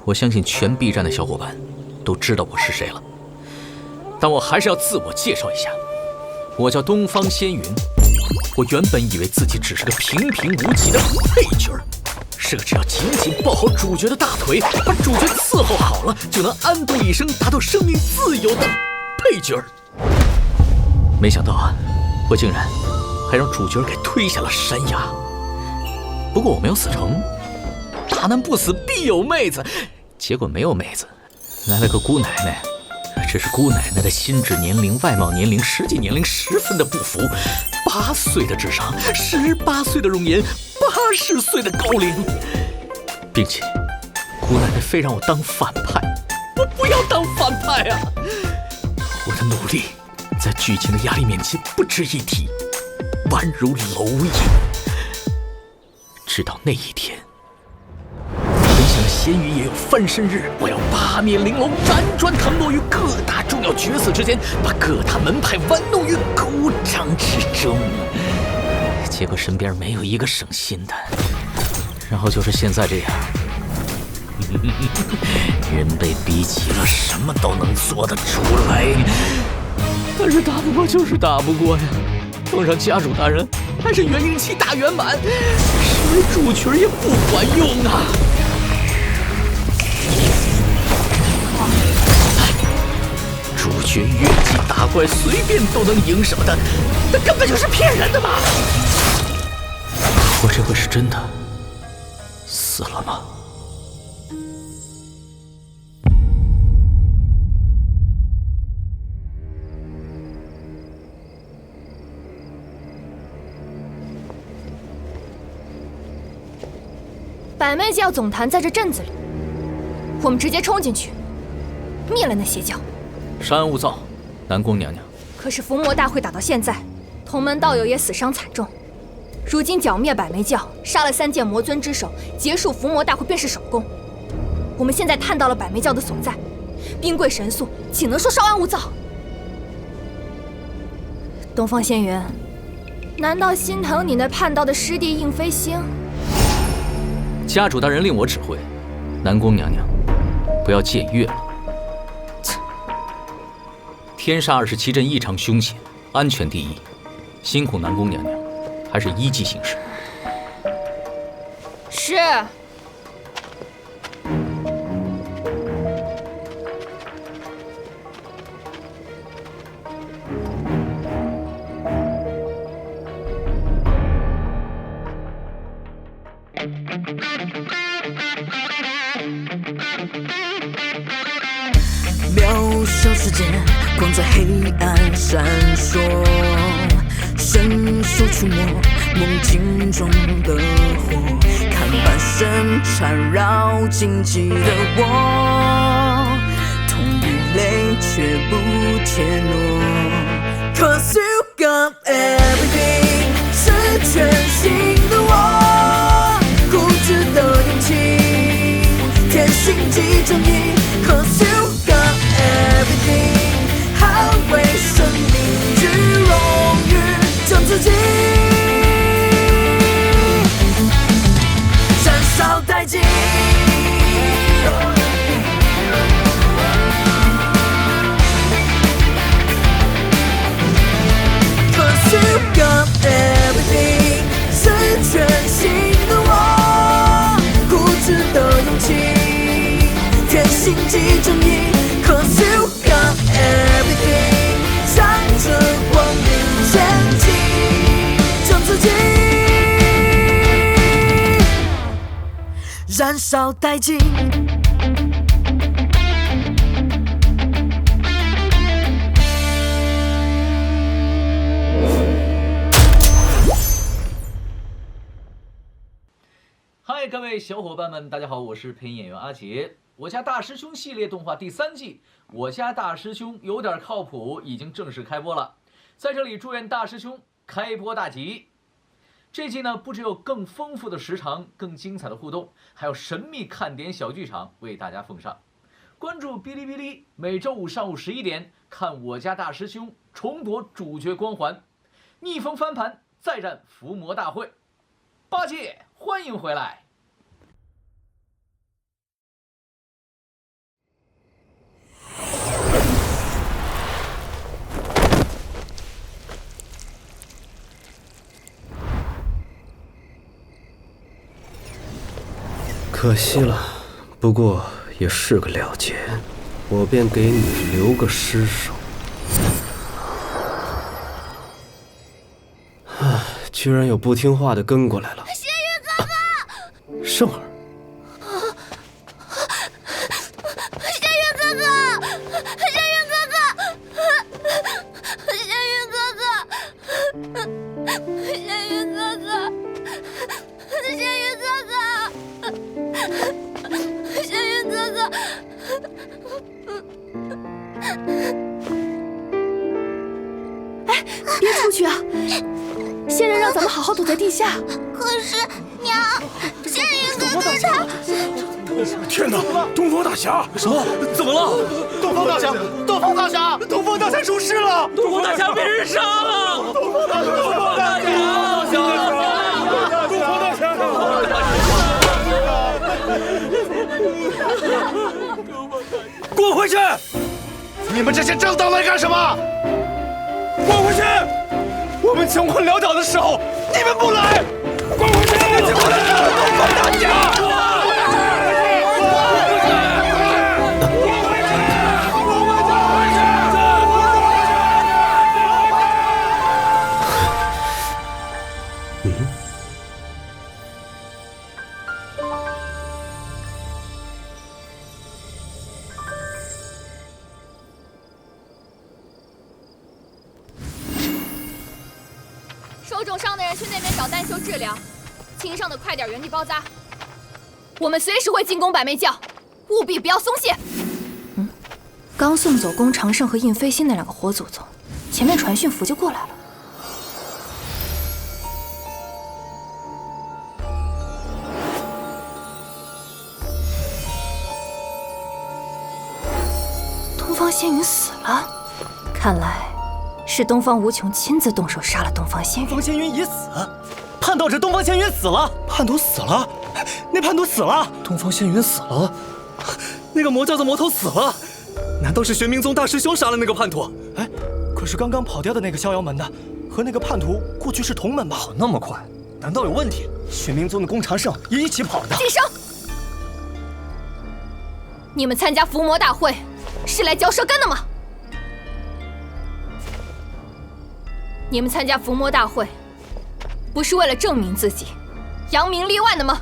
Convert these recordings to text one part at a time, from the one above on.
我相信全 B 站的小伙伴都知道我是谁了，但我还是要自我介绍一下，我叫东方仙云。我原本以为自己只是个平平无奇的配角，是个只要紧紧抱好主角的大腿，把主角伺候好了，就能安度一生，达到生命自由的配角。没想到啊，我竟然还让主角给推下了山崖。不过我没有死成，大难不死必有妹子。结果没有妹子，来了个姑奶奶。这是姑奶奶的心智年龄、外貌年龄、实际年龄十分的不符。8岁的智商，18岁的容颜，80岁的高龄，并且姑奶奶非让我当反派，我不要当反派啊！我的努力在剧情的压力面前不值一提，宛如蝼蚁。直到那一天，没想到咸鱼也有翻身日，我要8面玲珑，辗转腾挪于各大重要角色之间，把各大门派玩弄于股掌之中。结果身边没有一个省心的，然后就是现在这样，人被逼急了，什么都能做得出来，但是打不过就是打不过呀。碰上家主大人还是元婴期大圆满，身为主角也不管用啊。主角越级打怪随便都能赢什么的，那根本就是骗人的嘛！我这回是真的死了吗？百媚教总坛在这镇子里，我们直接冲进去，灭了那邪教。稍安勿躁，南宫娘娘。可是伏魔大会打到现在，同门道友也死伤惨重。如今剿灭百媚教，杀了3剑魔尊之首，结束伏魔大会便是首功。我们现在探到了百媚教的所在，兵贵神速，岂能说稍安勿躁？东方仙云，难道心疼你那叛道的师弟应飞星？家主大人令我指挥，南宫娘娘，不要僭越了。天煞27阵异常凶险，安全第一，辛苦南宫娘娘，还是依计行事。是。渺小世界，光在黑暗闪烁，伸手触摸梦境中的火，看半生缠绕荆棘的我，痛与泪却不怯懦。Cause you got everything， 是全新的我，固执的勇气，天性即正义。Cause you got everything， 捍卫生命与荣誉，将自己燃烧殆尽。Cause you got everything， 是全新的我，固执的勇气，天性即正义。Cause you got everything， 向着光明前进，将自己燃烧殆尽。嗨，各位小伙伴们，大家好，我是配音演员阿杰。我家大师兄系列动画第3季，我家大师兄有点靠谱已经正式开播了，在这里祝愿大师兄开播大吉。这季呢，不只有更丰富的时长、更精彩的互动，还有神秘看点小剧场为大家奉上。关注哔哩哔哩，每周五上午11点看我家大师兄重夺主角光环，逆风翻盘，再战伏魔大会。八戒，欢迎回来。可惜了，不过也是个了结，我便给你留个尸首。居然有不听话的跟过来了。仙云哥哥，圣儿，仙云哥哥，仙云哥哥，仙云哥哥，仙云哥哥，仙云哥哥，仙云哥哥。哎，别出去啊！仙人让咱们好好躲在地下。可是娘，仙云哥哥他……天哪！东方大侠！什么？怎么了？东方大侠！东方大侠！东方大侠出事了！东方大侠被人杀了！东方大侠！东方大侠！东方大侠！滚回去！你们这些正当的干什么？滚回去！我们穷困潦倒的时候，你们不来，滚回去！你们不来，东方大侠！手肿伤的人去那边找丹丘治疗，轻伤的快点原地包扎。我们随时会进攻百媚教，务必不要松懈。刚送走宫长胜和印飞星那2个活祖宗，前面传讯符就过来了。东方仙云死了，看来是东方无穷亲自动手杀了东方仙云。东方仙云已死，叛道者东方仙云死了，叛徒死了，那叛徒死了，东方仙云死了，那个魔教的魔头死了，难道是玄冥宗大师兄杀了那个叛徒？哎，可是刚刚跑掉的那个逍遥门的，和那个叛徒过去是同门吧？跑那么快，难道有问题？玄冥宗的宫长胜也一起跑的。晋升！你们参加伏魔大会是来嚼舌根的吗？你们参加伏魔大会，不是为了证明自己、扬名立万的吗？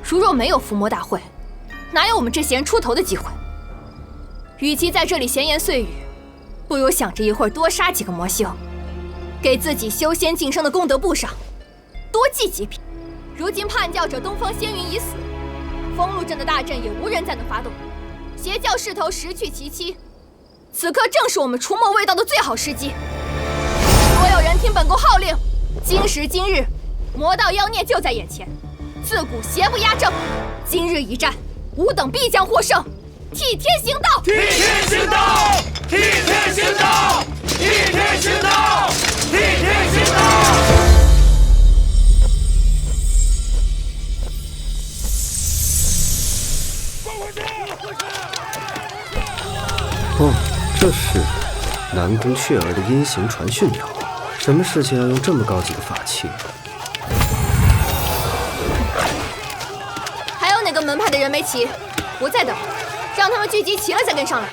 如若没有伏魔大会，哪有我们这些人出头的机会？与其在这里闲言碎语，不如想着一会儿多杀几个魔修，给自己修仙晋升的功德簿上多记几笔。如今叛教者东方仙云已死，封路镇的大阵也无人再能发动，邪教势头实去其七，此刻正是我们除魔卫道的最好时机。所有人听本宫号令，今时今日，魔道妖孽就在眼前，自古邪不压正，今日一战，吾等必将获胜。替天行道！替天行道！替天行道！替天行道！替天行道！哦，这是南宫雀儿的音形传讯条。什么事情要用这么高级的法器？还有哪个门派的人没齐？不再等，让他们聚集齐了再跟上来。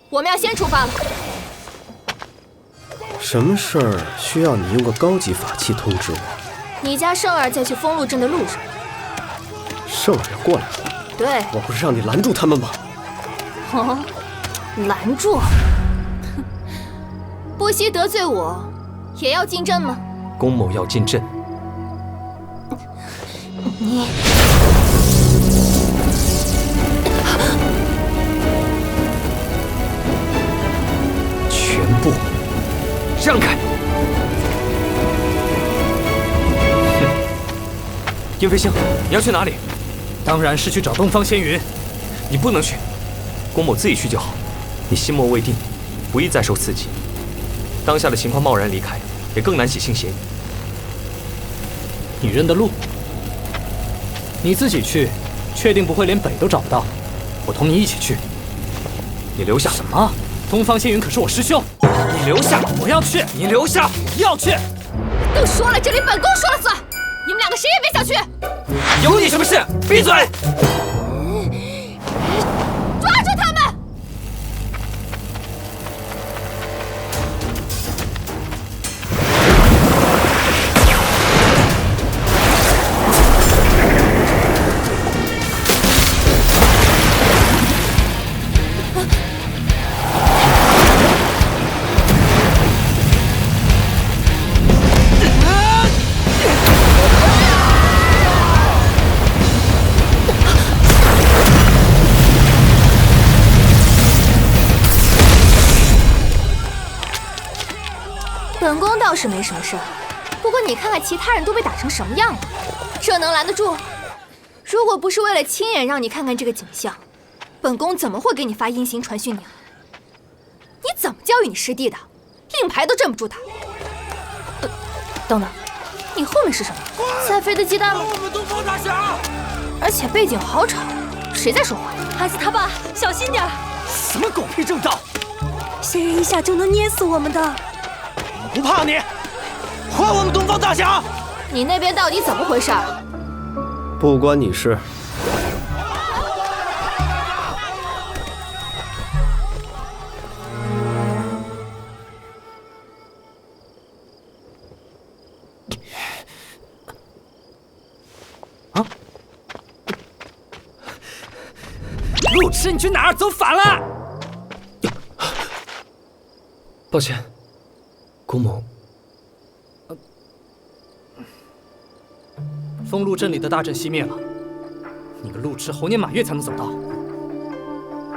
我们要先出发了。什么事儿需要你用个高级法器通知我？你家圣儿在去封路镇的路上。圣儿要过来了？对，我不是让你拦住他们吗？哦，拦住？哼，不惜得罪我，也要进阵吗？宫某要进阵。你全部让开！哼，殷飞星，你要去哪里？当然是去找东方仙云。你不能去，宫某自己去就好。你心魔未定，不宜再受刺激。当下的情况贸然离开，也更难起心协议。你认得路？你自己去，确定不会连北都找不到？我同你一起去。你留下。什么？东方仙云可是我师兄。你留下！我要去。你留下！不要去。都说了，这里本宫说了算。你们两个谁也别想去！有你什么事？闭嘴！抓住他们！本宫倒是没什么事儿，不过你看看其他人都被打成什么样了，这能拦得住？如果不是为了亲眼让你看看这个景象，本宫怎么会给你发音形传讯令？你怎么教育你师弟的？令牌都镇不住他。等等，你后面是什么？在飞的鸡蛋吗？我们东方大侠！而且背景好吵，谁在说话？孩子他爸，小心点儿！什么狗屁正道！仙人一下就能捏死我们的。不怕你，还我们东方大侠！你那边到底怎么回事？不关你事。啊！路痴，你去哪儿？走反了！抱歉。姑母，封路镇里的大阵熄灭了，你个路痴，猴年马月才能走到。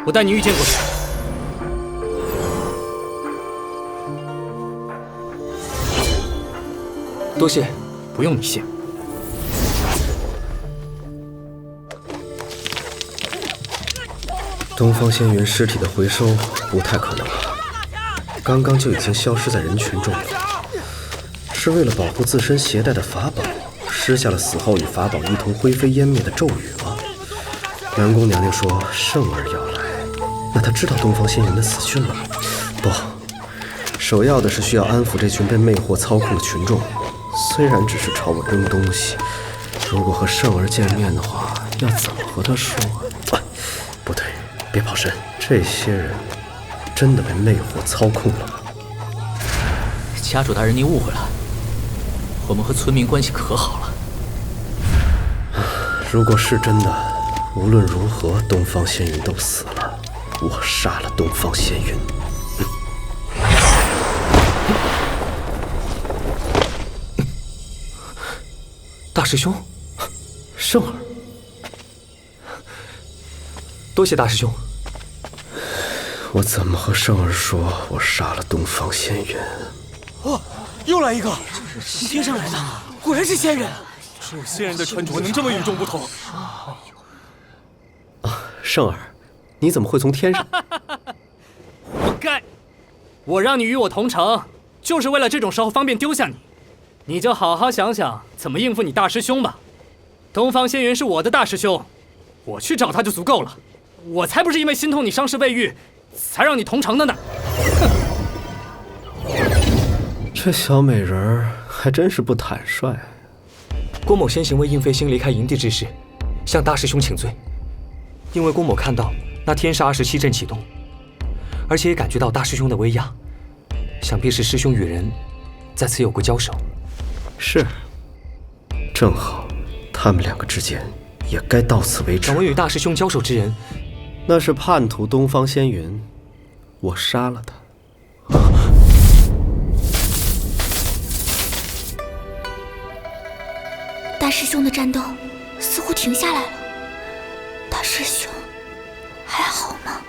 我带你御剑过去。多谢，不用你谢。东方仙云尸体的回收不太可能了。刚刚就已经消失在人群中了，是为了保护自身携带的法宝，施下了死后与法宝一同灰飞烟灭的咒语吗？南宫娘娘说圣儿要来，那她知道东方仙云的死讯了？不，首要的是需要安抚这群被魅惑操控的群众。虽然只是朝我扔东西，如果和圣儿见面的话，要怎么和她说？不对，别跑神，这些人真的被魅惑操控了吗？家主大人，您误会了，我们和村民关系可好了。如果是真的，无论如何，东方仙云都死了，我杀了东方仙云。大师兄，圣儿，多谢大师兄。我怎么和圣儿说我杀了东方仙云？哦，又来一个！天上来的，果然是仙人。只有仙人的穿着能这么与众不同。圣儿，你怎么会从天上？活该！我让你与我同城，就是为了这种时候方便丢下你。你就好好想想怎么应付你大师兄吧。东方仙云是我的大师兄，我去找他就足够了。我才不是因为心痛你伤势未愈，才让你同城的呢。这小美人儿还真是不坦率。郭某先行为应飞星离开营地之事，向大师兄请罪。因为郭某看到那天煞27阵启动，而且也感觉到大师兄的威压，想必是师兄与人在此有过交手。是，正好他们两个之间也该到此为止。敢问与大师兄交手之人，那是叛徒东方仙云，我杀了他。大师兄的战斗似乎停下来了，大师兄还好吗？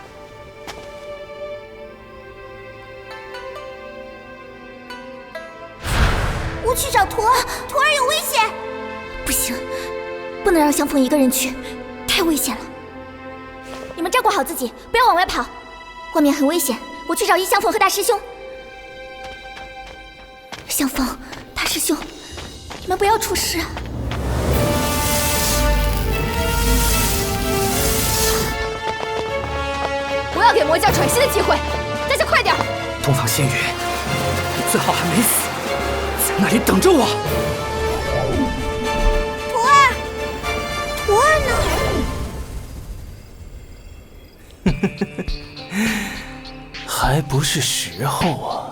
我去找徒儿，徒儿有危险！不行，不能让香凤一个人去，太危险了。你们照顾好自己，不要往外跑，外面很危险。我去找易香凤和大师兄。香凤，大师兄，你们不要出事。不要给魔教喘息的机会，大家快点！东方仙云，你最好还没死，在那里等着我。儿呢？还不是时候啊！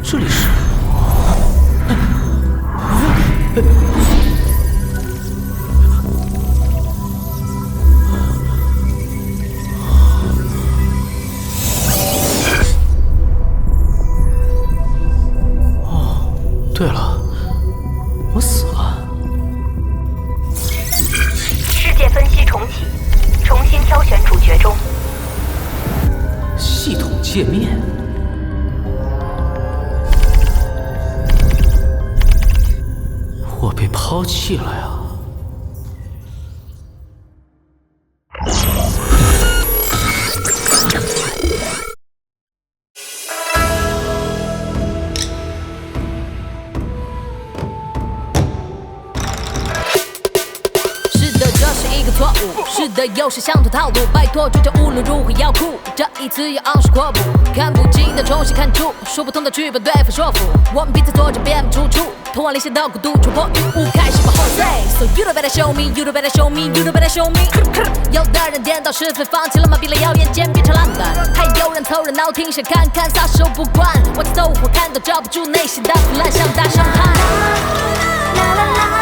这里是……对了，我死了。世界分析重启，重新挑选主角中。系统界面。我被抛弃了呀！是的，又是相同套路，拜托主角无论如何要酷，这一次要昂首阔步，看不尽的重新看出，说不通的剧本对方说服，我们彼此作战变不出处，通往理想的国度戳破云雾，开始把后 say So you don't better show me, you don't better show me, you don't better show me 有的人颠倒是非，放弃了麻痹了谣言，渐变成烂板，还有人凑热闹听谁看看，撒手不管，我在走火看到罩不住内心的腐烂，像大声喊啦啦啦